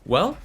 Well,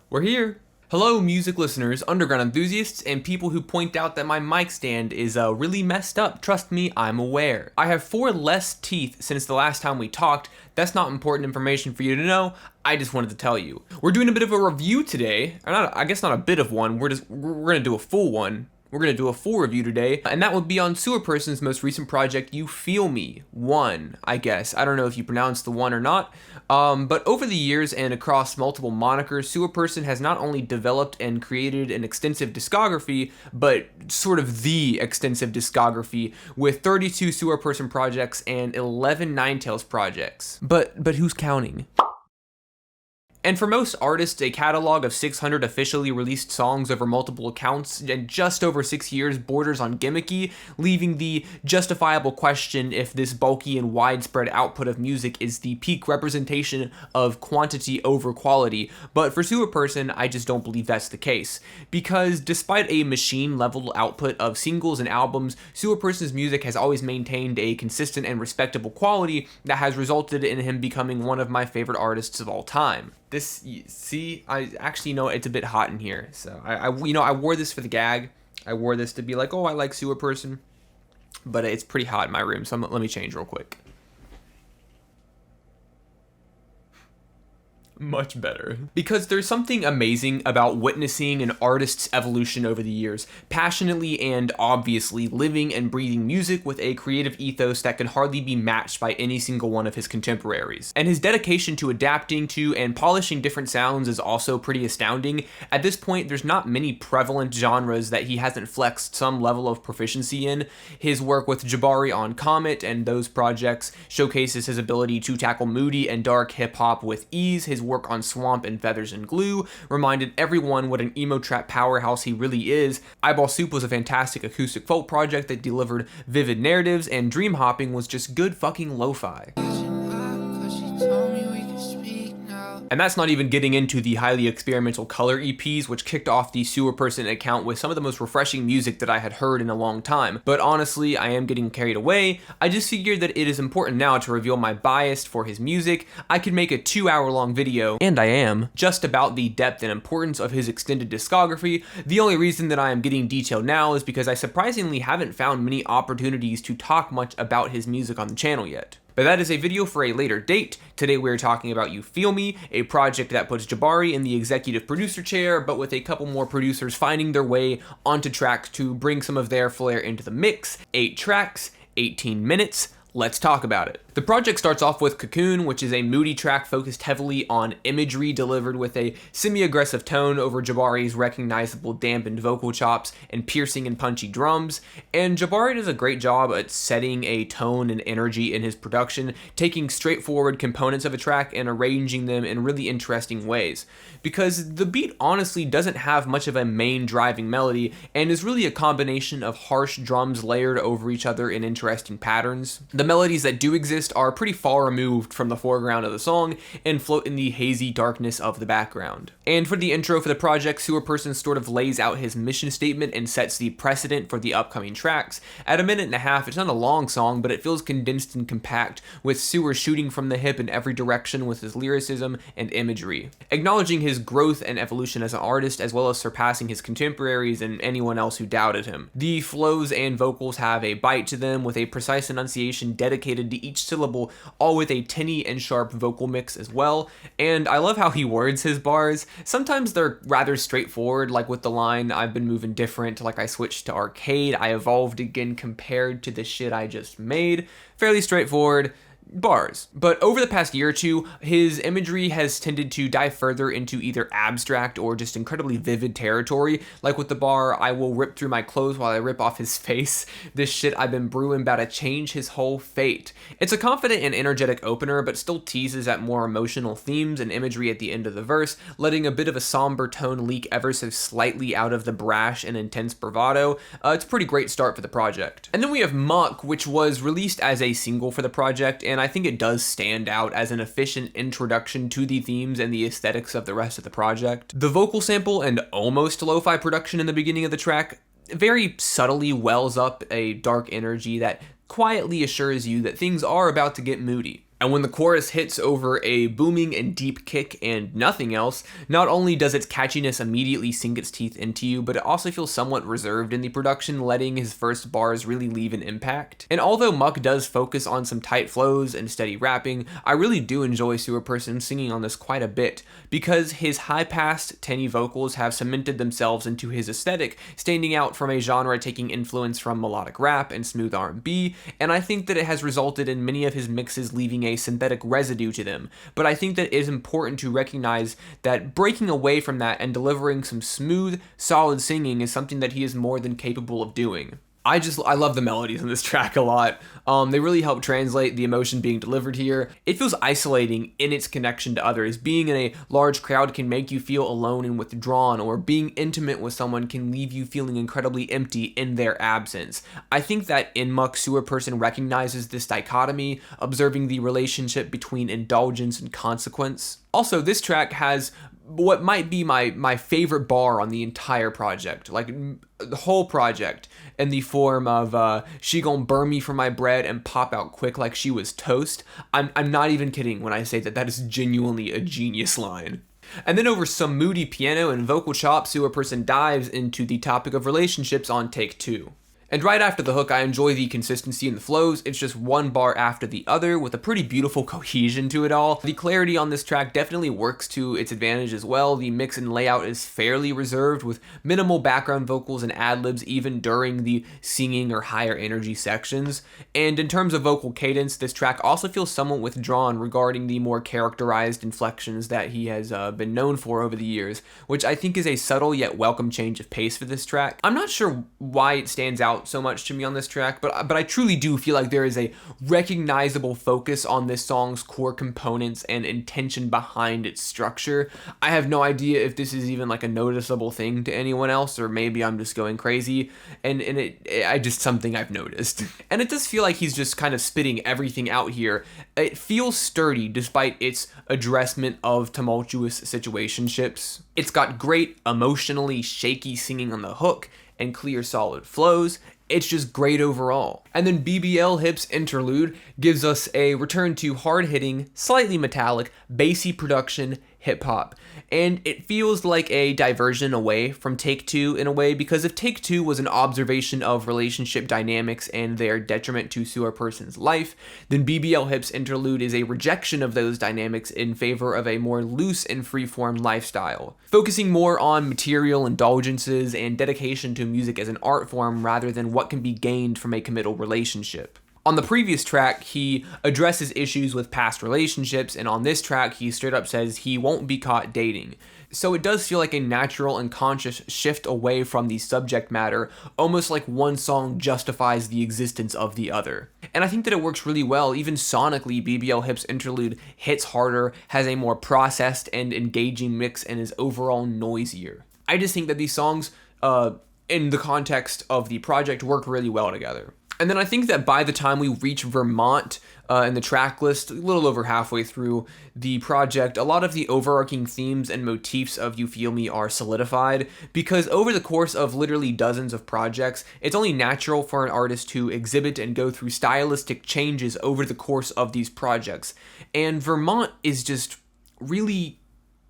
we're here. Hello, music listeners, underground enthusiasts, and people who point out that my mic stand is really messed up. Trust me, I'm aware. I have 4 less teeth since the last time we talked. That's not important information for you to know. I just wanted to tell you. We're doing a bit of a review today. Or not, I guess not a bit of one. We're gonna do a full one. We're going to do a full review today, and that would be on Sewerperson's most recent project, ufeelme1, I guess. I don't know if you pronounce the one or not, but over the years and across multiple monikers, Sewerperson has not only developed and created an extensive discography, but sort of the extensive discography, with 32 Sewerperson projects and 11 Ninetales projects. But who's counting? And for most artists, a catalog of 600 officially released songs over multiple accounts and just over 6 years borders on gimmicky, leaving the justifiable question if this bulky and widespread output of music is the peak representation of quantity over quality. But for Sewerperson, I just don't believe that's the case. Because despite a machine-level output of singles and albums, Sewerperson's music has always maintained a consistent and respectable quality that has resulted in him becoming one of my favorite artists of all time. I actually know it's a bit hot in here, so I wore this for the gag. I wore this to be like, oh, I like Sewerperson, but it's pretty hot in my room, so let me change real quick. Much better. Because there's something amazing about witnessing an artist's evolution over the years, passionately and obviously living and breathing music with a creative ethos that can hardly be matched by any single one of his contemporaries. And his dedication to adapting to and polishing different sounds is also pretty astounding. At this point, there's not many prevalent genres that he hasn't flexed some level of proficiency in. His work with Jabari on Comet and those projects showcases his ability to tackle moody and dark hip-hop with ease. His work on Swamp and Feathers and Glue reminded everyone what an emo trap powerhouse he really is. Eyeball Soup was a fantastic acoustic folk project that delivered vivid narratives, and Dream Hopping was just good fucking lo-fi. And that's not even getting into the highly experimental color EPs, which kicked off the Sewerperson account with some of the most refreshing music that I had heard in a long time. But honestly, I am getting carried away. I just figured that it is important now to reveal my bias for his music. I could make a 2-hour-long video, and I am, just about the depth and importance of his extended discography. The only reason that I am getting detailed now is because I surprisingly haven't found many opportunities to talk much about his music on the channel yet. But that is a video for a later date. Today we're talking about ufeelme, a project that puts Jabari in the executive producer chair, but with a couple more producers finding their way onto tracks to bring some of their flair into the mix. 8 tracks, 18 minutes. Let's talk about it. The project starts off with Cocoon, which is a moody track focused heavily on imagery delivered with a semi-aggressive tone over Jabari's recognizable dampened vocal chops and piercing and punchy drums. And Jabari does a great job at setting a tone and energy in his production, taking straightforward components of a track and arranging them in really interesting ways. Because the beat honestly doesn't have much of a main driving melody and is really a combination of harsh drums layered over each other in interesting patterns. The melodies that do exist are pretty far removed from the foreground of the song and float in the hazy darkness of the background. And for the intro for the project, Sewerperson sort of lays out his mission statement and sets the precedent for the upcoming tracks. At 1.5 minutes, it's not a long song, but it feels condensed and compact, with Sewer shooting from the hip in every direction with his lyricism and imagery. Acknowledging his growth and evolution as an artist, as well as surpassing his contemporaries and anyone else who doubted him. The flows and vocals have a bite to them, with a precise enunciation dedicated to each syllable, all with a tinny and sharp vocal mix as well. And I love how he words his bars. Sometimes they're rather straightforward, like with the line, "I've been moving different, like I switched to arcade, I evolved again compared to the shit I just made." Fairly straightforward bars. But over the past year or two, his imagery has tended to dive further into either abstract or just incredibly vivid territory, like with the bar, "I will rip through my clothes while I rip off his face. This shit I've been brewing about to change his whole fate." It's a confident and energetic opener, but still teases at more emotional themes and imagery at the end of the verse, letting a bit of a somber tone leak ever so slightly out of the brash and intense bravado. It's a pretty great start for the project. And then we have Muck, which was released as a single for the project, and I think it does stand out as an efficient introduction to the themes and the aesthetics of the rest of the project. The vocal sample and almost lo-fi production in the beginning of the track very subtly wells up a dark energy that quietly assures you that things are about to get moody. And when the chorus hits over a booming and deep kick and nothing else, not only does its catchiness immediately sink its teeth into you, but it also feels somewhat reserved in the production, letting his first bars really leave an impact. And although Muck does focus on some tight flows and steady rapping, I really do enjoy Sewerperson singing on this quite a bit, because his high-passed, tinny vocals have cemented themselves into his aesthetic, standing out from a genre taking influence from melodic rap and smooth R&B, and I think that it has resulted in many of his mixes leaving a synthetic residue to them. But I think that it is important to recognize that breaking away from that and delivering some smooth, solid singing is something that he is more than capable of doing. I love the melodies in this track a lot. They really help translate the emotion being delivered here. It feels isolating in its connection to others. Being in a large crowd can make you feel alone and withdrawn, or being intimate with someone can leave you feeling incredibly empty in their absence. I think that in Muck, Sewerperson recognizes this dichotomy, observing the relationship between indulgence and consequence. Also, this track has what might be my favorite bar on the entire project, like the whole project, in the form of she gon' burn me for my bread and pop out quick like she was toast. I'm not even kidding when I say that that is genuinely a genius line. And then over some moody piano and vocal chops, Sewerperson dives into the topic of relationships on take 2. And right after the hook, I enjoy the consistency in the flows. It's just one bar after the other with a pretty beautiful cohesion to it all. The clarity on this track definitely works to its advantage as well. The mix and layout is fairly reserved with minimal background vocals and ad-libs even during the singing or higher energy sections. And in terms of vocal cadence, this track also feels somewhat withdrawn regarding the more characterized inflections that he has been known for over the years, which I think is a subtle yet welcome change of pace for this track. I'm not sure why it stands out so much to me on this track, but I truly do feel like there is a recognizable focus on this song's core components and intention behind its structure. I have no idea if this is even like a noticeable thing to anyone else, or maybe I'm just going crazy, and I just something I've noticed. And it does feel like he's just kind of spitting everything out here. It feels sturdy despite its addressment of tumultuous situationships. It's got great emotionally shaky singing on the hook and clear solid flows. It's just great overall. And then BBL Hips Interlude gives us a return to hard-hitting, slightly metallic, bassy production hip-hop. And it feels like a diversion away from Take 2 in a way, because if Take 2 was an observation of relationship dynamics and their detriment to Sewerperson's life, then BBL Hips Interlude is a rejection of those dynamics in favor of a more loose and free-form lifestyle, focusing more on material indulgences and dedication to music as an art form rather than what can be gained from a committal relationship. On the previous track, he addresses issues with past relationships, and on this track, he straight up says he won't be caught dating. So it does feel like a natural and conscious shift away from the subject matter, almost like one song justifies the existence of the other. And I think that it works really well. Even sonically, BBL Hips Interlude hits harder, has a more processed and engaging mix, and is overall noisier. I just think that these songs, in the context of the project, work really well together. And then I think that by the time we reach Vermont in the track list, a little over halfway through the project, a lot of the overarching themes and motifs of You Feel Me are solidified, because over the course of literally dozens of projects, it's only natural for an artist to exhibit and go through stylistic changes over the course of these projects. And Vermont is just really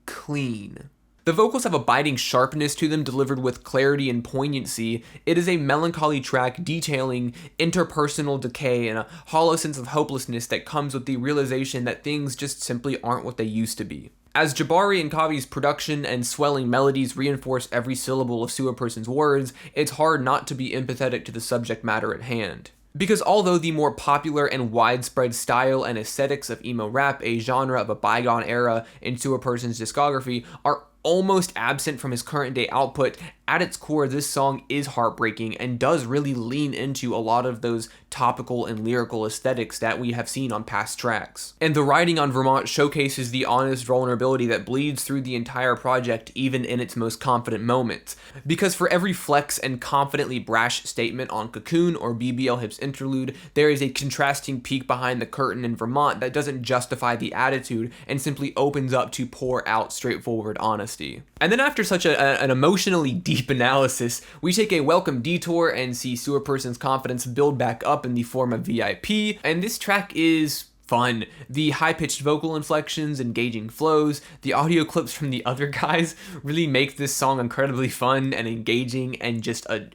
clean. The vocals have a biting sharpness to them, delivered with clarity and poignancy. It is a melancholy track detailing interpersonal decay and a hollow sense of hopelessness that comes with the realization that things just simply aren't what they used to be. As Jabari and Kavi's production and swelling melodies reinforce every syllable of Sewerperson's words, it's hard not to be empathetic to the subject matter at hand. Because although the more popular and widespread style and aesthetics of emo rap, a genre of a bygone era in Sewerperson's discography, are almost absent from his current day output, at its core, this song is heartbreaking and does really lean into a lot of those topical and lyrical aesthetics that we have seen on past tracks. And the writing on Vermont showcases the honest vulnerability that bleeds through the entire project, even in its most confident moments. Because for every flex and confidently brash statement on Cocoon or BBL Hips Interlude, there is a contrasting peek behind the curtain in Vermont that doesn't justify the attitude and simply opens up to pour out straightforward honesty. And then after such an emotionally deep analysis, we take a welcome detour and see Sewerperson's confidence build back up in the form of VIP, and this track is fun. The high-pitched vocal inflections, engaging flows, the audio clips from the other guys really make this song incredibly fun and engaging and just an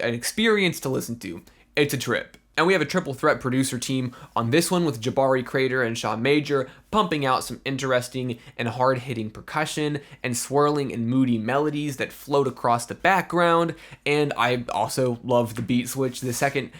experience to listen to. It's a trip. And we have a triple threat producer team on this one with Jabari Crater and Shaw Major pumping out some interesting and hard-hitting percussion and swirling and moody melodies that float across the background. And I also love the beat switch. The second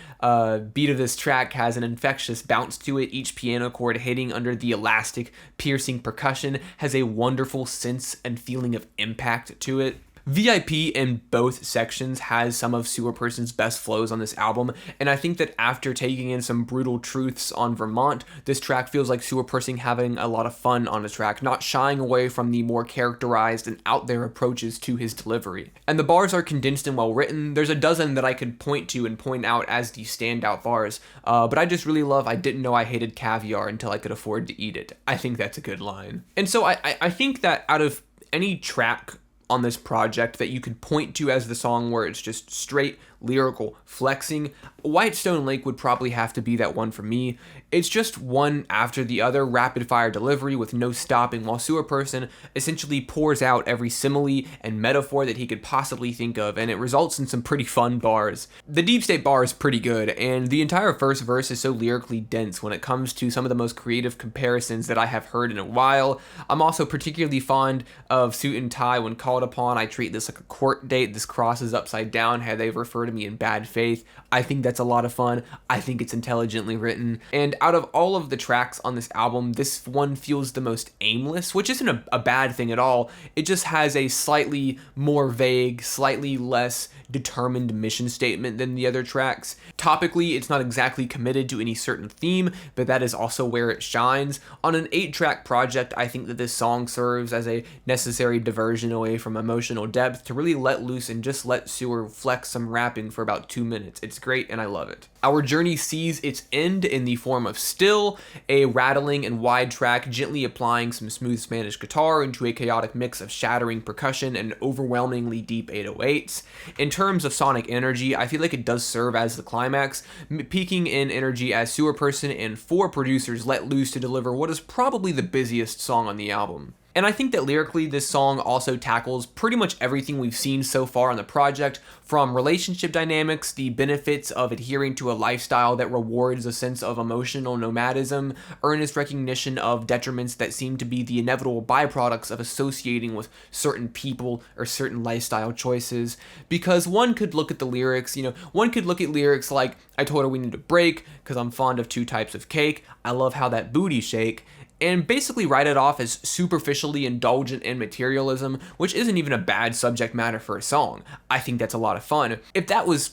beat of this track has an infectious bounce to it. Each piano chord hitting under the elastic, piercing percussion has a wonderful sense and feeling of impact to it. VIP in both sections has some of Sewerperson's best flows on this album, and I think that after taking in some brutal truths on Vermont, this track feels like Sewerperson having a lot of fun on the track, not shying away from the more characterized and out there approaches to his delivery. And the bars are condensed and well written. There's a dozen that I could point to and point out as the standout bars, but I just really love "I didn't know I hated caviar until I could afford to eat it." I think that's a good line. And so I think that out of any track on this project that you could point to as the song where it's just straight lyrical flexing, Whitestone Lake would probably have to be that one for me. It's just one after the other, rapid fire delivery with no stopping, while Sewerperson essentially pours out every simile and metaphor that he could possibly think of, and it results in some pretty fun bars. The Deep State bar is pretty good, and the entire first verse is so lyrically dense when it comes to some of the most creative comparisons that I have heard in a while. I'm also particularly fond of Suit and Tie. When called upon, I treat this like a court date. This crosses upside down had they referred to me in bad faith. I think that's a lot of fun. I think it's intelligently written. And out of all of the tracks on this album, this one feels the most aimless, which isn't a bad thing at all. It just has a slightly more vague, slightly less determined mission statement than the other tracks. Topically, it's not exactly committed to any certain theme, but that is also where it shines. On an 8-track project, I think that this song serves as a necessary diversion away from emotional depth to really let loose and just let Sewer flex some rapping for about 2 minutes. It's great and I love it. Our journey sees its end in the form of Still, a rattling and wide track gently applying some smooth Spanish guitar into a chaotic mix of shattering percussion and overwhelmingly deep 808s. In terms of sonic energy, I feel like it does serve as the climax, peaking in energy as Sewerperson and 4 producers let loose to deliver what is probably the busiest song on the album. And I think that lyrically, this song also tackles pretty much everything we've seen so far on the project, from relationship dynamics, the benefits of adhering to a lifestyle that rewards a sense of emotional nomadism, earnest recognition of detriments that seem to be the inevitable byproducts of associating with certain people or certain lifestyle choices. Because one could look at the lyrics, one could look at lyrics like, "I told her we need a break because I'm fond of 2 types of cake. I love how that booty shake," and basically write it off as superficially indulgent in materialism, which isn't even a bad subject matter for a song. I think that's a lot of fun. If that was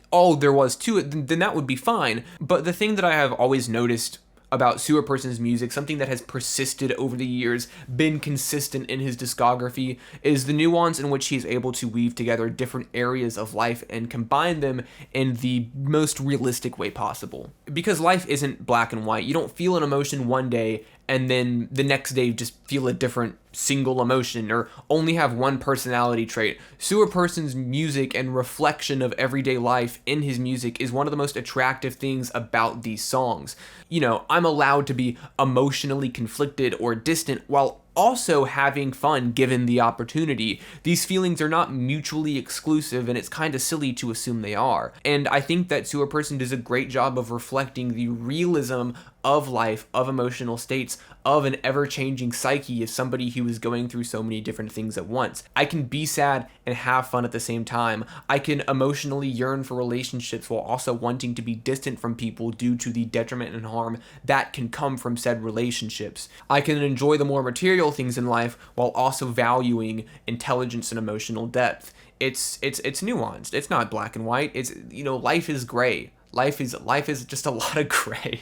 all there was to it, then that would be fine. But the thing that I have always noticed about Sewerperson's music, something that has persisted over the years, been consistent in his discography, is the nuance in which he's able to weave together different areas of life and combine them in the most realistic way possible. Because life isn't black and white. You don't feel an emotion one day and then the next day just feel a different single emotion or only have one personality trait. Sewerperson's music and reflection of everyday life in his music is one of the most attractive things about these songs. I'm allowed to be emotionally conflicted or distant while also having fun given the opportunity. These feelings are not mutually exclusive, and it's kind of silly to assume they are. And I think that Sewerperson does a great job of reflecting the realism of life, of emotional states, of an ever-changing psyche of somebody who is going through so many different things at once. I can be sad and have fun at the same time. I can emotionally yearn for relationships while also wanting to be distant from people due to the detriment and harm that can come from said relationships. I can enjoy the more material things in life while also valuing intelligence and emotional depth. It's nuanced. It's not black and white. It's life is gray. Life is just a lot of gray.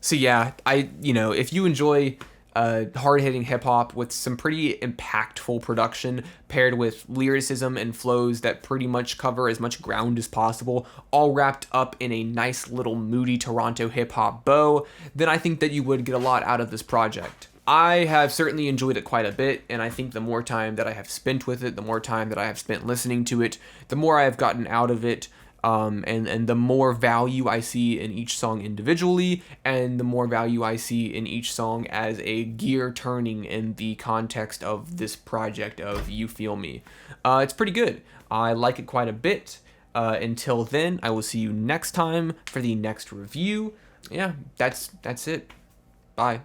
So yeah, if you enjoy hard-hitting hip-hop with some pretty impactful production paired with lyricism and flows that pretty much cover as much ground as possible, all wrapped up in a nice little moody Toronto hip-hop bow, then I think that you would get a lot out of this project. I have certainly enjoyed it quite a bit, and I think the more time that I have spent with it, the more time that I have spent listening to it, the more I have gotten out of it. And the more value I see in each song individually, and the more value I see in each song as a gear turning in the context of this project of You Feel Me. It's pretty good. I like it quite a bit. Until then, I will see you next time for the next review. Yeah, that's it. Bye.